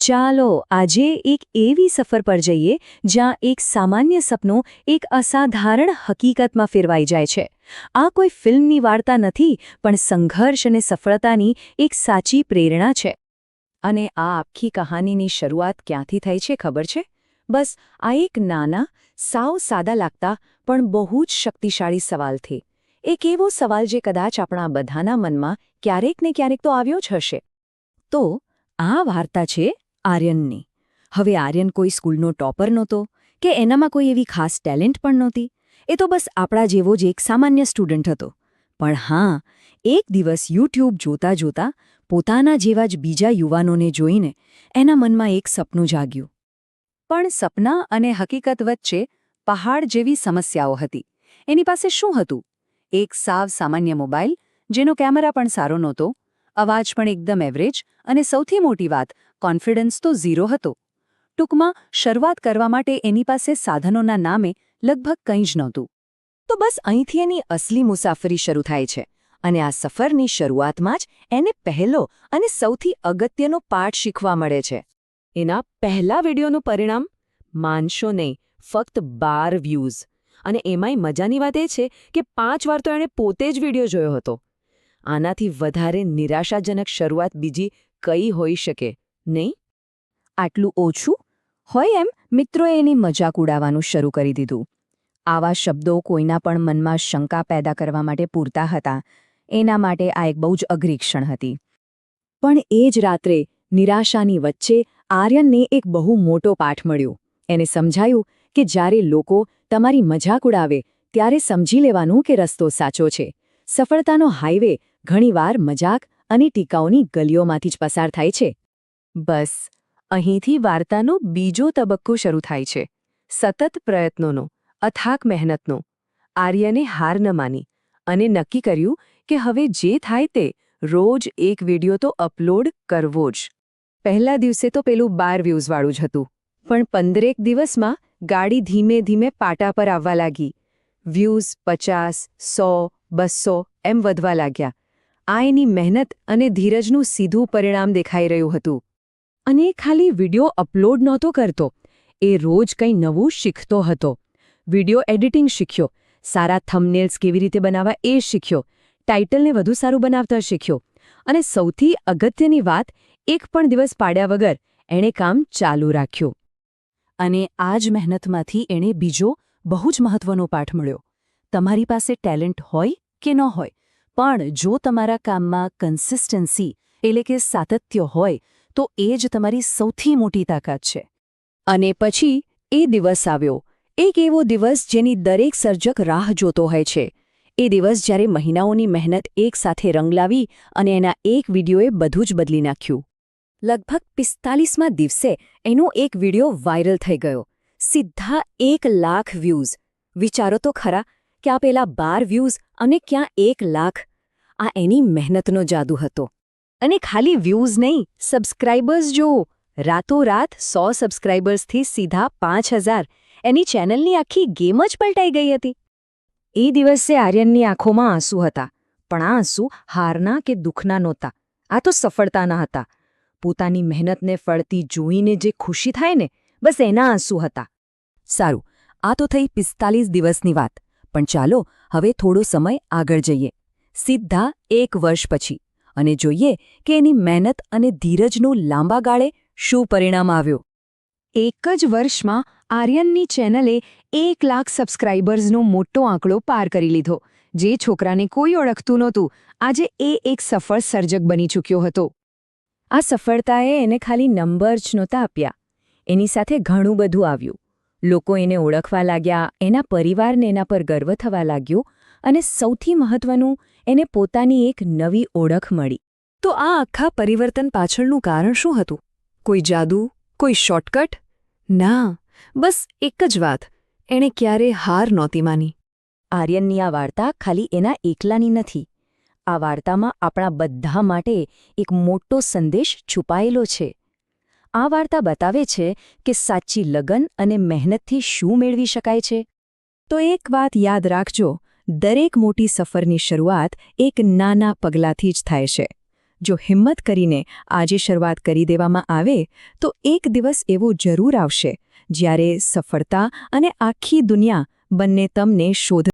ચાલો આજે એક એવી સફર પર જઈએ જ્યાં એક સામાન્ય સપનું એક અસાધારણ હકીકતમાં ફેરવાઈ જાય છે. આ કોઈ ફિલ્મની વાર્તા નથી, પણ સંઘર્ષ અને સફળતાની એક સાચી પ્રેરણા છે. અને આ આખી કહાનીની શરૂઆત ક્યાંથી થઈ છે ખબર છે? બસ આ એક નાના, સાવ સાદા લાગતા પણ બહુ જ શક્તિશાળી સવાલથી. એક એવો સવાલ જે કદાચ આપણા બધાના મનમાં ક્યારેક ને ક્યારેક તો આવ્યો જ હશે. તો આ વાર્તા છે આર્યનની. હવે આર્યન કોઈ સ્કૂલનો ટોપર નહોતો કે એનામાં કોઈ એવી ખાસ ટેલેન્ટ પણ નહોતી. એ તો બસ આપણા જેવો જ એક સામાન્ય સ્ટુડન્ટ હતો. પણ હા, એક દિવસ યુટ્યુબ જોતા જોતા પોતાના જેવા જ બીજા યુવાનોને જોઈને એના મનમાં એક સપનું જાગ્યું. પણ સપના અને હકીકત વચ્ચે પહાડ જેવી સમસ્યાઓ હતી. એની પાસે શું હતું? એક સાવ સામાન્ય મોબાઈલ, જેનો કેમેરા પણ સારો નહોતો, અવાજ પણ એકદમ એવરેજ, અને સૌથી મોટી વાત, કોન્ફિડન્સ તો ઝીરો હતો. ટૂંકમાં શરૂઆત કરવા માટે એની પાસે સાધનોના નામે લગભગ કંઈ જ નહોતું. તો બસ અહીંથી એની અસલી મુસાફરી શરૂ થાય છે. અને આ સફરની શરૂઆતમાં જ એને પહેલો અને સૌથી અગત્યનો પાઠ શીખવા મળે છે. એના પહેલા વિડીયોનું પરિણામ? માનશો નહીં, ફક્ત 12 વ્યૂઝ. અને એમાંય મજાની વાત એ છે કે 5 વાર તો એણે પોતે જ વિડીયો જોયો હતો. આનાથી વધારે નિરાશાજનક શરૂઆત બીજી કઈ હોઈ શકે, નહીં? આટલું ઓછું હોય એમ મિત્રોએ એની મજાક ઉડાવવાનું શરૂ કરી દીધું. આવા શબ્દો કોઈના પણ મનમાં શંકા પેદા કરવા માટે પૂરતા હતા. એના માટે આ એક બહુ જ અઘરી ક્ષણ હતી. પણ એ જ રાત્રે નિરાશાની વચ્ચે આર્યનને એક બહુ મોટો પાઠ મળ્યો. એને સમજાયું કે જ્યારે લોકો તમારી મજાક ઉડાવે ત્યારે સમજી લેવાનું કે રસ્તો સાચો છે. સફળતાનો હાઈવે ઘણીવાર મજાક અને ટીકાઓની ગલીઓમાંથી જ પસાર થાય છે. બસ અહીંથી વાર્તાનો બીજો તબક્કો શરૂ થાય છે. સતત પ્રયત્નોનો, અથાક મહેનતનો. આર્યને હાર ન માની અને નક્કી કર્યું કે હવે જે થાય તે રોજ એક વિડીયો તો અપલોડ કરવો જ. પહેલા દિવસે તો પેલું 12 વ્યૂઝવાળું જ હતું. પણ 15 દિવસમાં ગાડી ધીમે ધીમે પાટા પર આવવા લાગી. વ્યૂઝ 50, 100, 200 એમ વધવા લાગ્યા. આ એની મહેનત અને ધીરજનું સીધું પરિણામ દેખાઈ રહ્યું હતું. અને એ ખાલી વિડીયો અપલોડ નહોતો કરતો, એ રોજ કંઈ નવું શીખતો હતો. વિડીયો એડિટિંગ શીખ્યો, સારા થંબનેલ્સ કેવી રીતે બનાવવા એ શીખ્યો, ટાઇટલને વધુ સારું બનાવતા શીખ્યો. અને સૌથી અગત્યની વાત, એક પણ દિવસ પાડ્યા વગર એણે કામ ચાલુ રાખ્યું. અને આ જ મહેનતમાંથી એણે બીજો બહુ જ મહત્વનો પાઠ મળ્યો. તમારી પાસે ટેલેન્ટ હોય કે ન હોય, પણ જો તમારા કામમાં કન્સિસ્ટન્સી એટલે કે સાતત્ય હોય તો એ જ તમારી સૌથી મોટી તાકાત છે. અને પછી એ દિવસ આવ્યો, એક એવો દિવસ જેની દરેક સર્જક રાહ જોતો હોય છે. એ દિવસ જ્યારે મહિનાઓની મહેનત એક સાથે રંગ લાવી અને એના એક વિડીયોએ બધું જ બદલી નાખ્યું. લગભગ 45મા દિવસે એનો એક વિડીયો વાયરલ થઈ ગયો. સીધા 1 લાખ વ્યૂઝ. વિચારો તો ખરા કે આ પેલા 12 વ્યૂઝ અને ક્યાં 1 લાખ. આ એની મહેનતનો જાદુ હતો. અને ખાલી વ્યૂઝ નહીં, સબસ્ક્રાઇબર્સ જુઓ. રાતોરાત 100 સબસ્ક્રાઇબર્સથી સીધા 5000. એની ચેનલની આખી ગેમ જ પલટાઈ ગઈ હતી. એ દિવસે આર્યનની આંખોમાં આંસુ હતા. પણ આ આંસુ હારના કે દુઃખના નહોતા. આ તો સફળતાના હતા. પોતાની મહેનતને ફળતી જોઈને જે ખુશી થાય ને, બસ એના આંસુ હતા. સારું, આ તો થઈ 45 દિવસની વાત. પણ ચાલો હવે થોડો સમય આગળ જઈએ. સીધા 1 વર્ષ પછી. અને જોઈએ કે એની મહેનત અને ધીરજનું લાંબા ગાળે શું પરિણામ આવ્યું. એક જ વર્ષમાં આર્યનની ચેનલે 1 લાખ સબસ્ક્રાઇબર્સનો મોટો આંકડો પાર કરી લીધો. જે છોકરાને કોઈ ઓળખતું નહોતું, આજે એ એક સફળ સર્જક બની ચૂક્યો હતો. આ સફળતાએ એને ખાલી નંબર જ નહોતા આપ્યા. એની સાથે ઘણું બધું આવ્યું. લોકો એને ઓળખવા લાગ્યા, એના પરિવારને એના પર ગર્વ થવા લાગ્યો, અને સૌથી મહત્વનું, એને પોતાની એક નવી ઓળખ મળી. તો આ આખા પરિવર્તન પાછળનું કારણ શું હતું? કોઈ જાદુ? કોઈ શોર્ટકટ? ના, બસ એક જ વાત, એણે ક્યારે હાર નહોતી માની. આર્યનની આ વાર્તા ખાલી એના એકલાની નથી. આ વાર્તામાં આપણા બધા માટે એક મોટો સંદેશ છુપાયેલો છે. આ વાર્તા બતાવે છે કે સાચી લગન અને મહેનતથી શું મેળવી શકાય છે. તો એક વાત યાદ રાખજો, દરેક મોટી સફરની શરૂઆત એક નાના પગલાંથી જ થાય છે. જો હિંમત કરીને આજે શરૂઆત કરી દેવામાં આવે તો એક દિવસ એવો જરૂર આવશે જ્યારે સફળતા અને આખી દુનિયા બંને તમને શોધ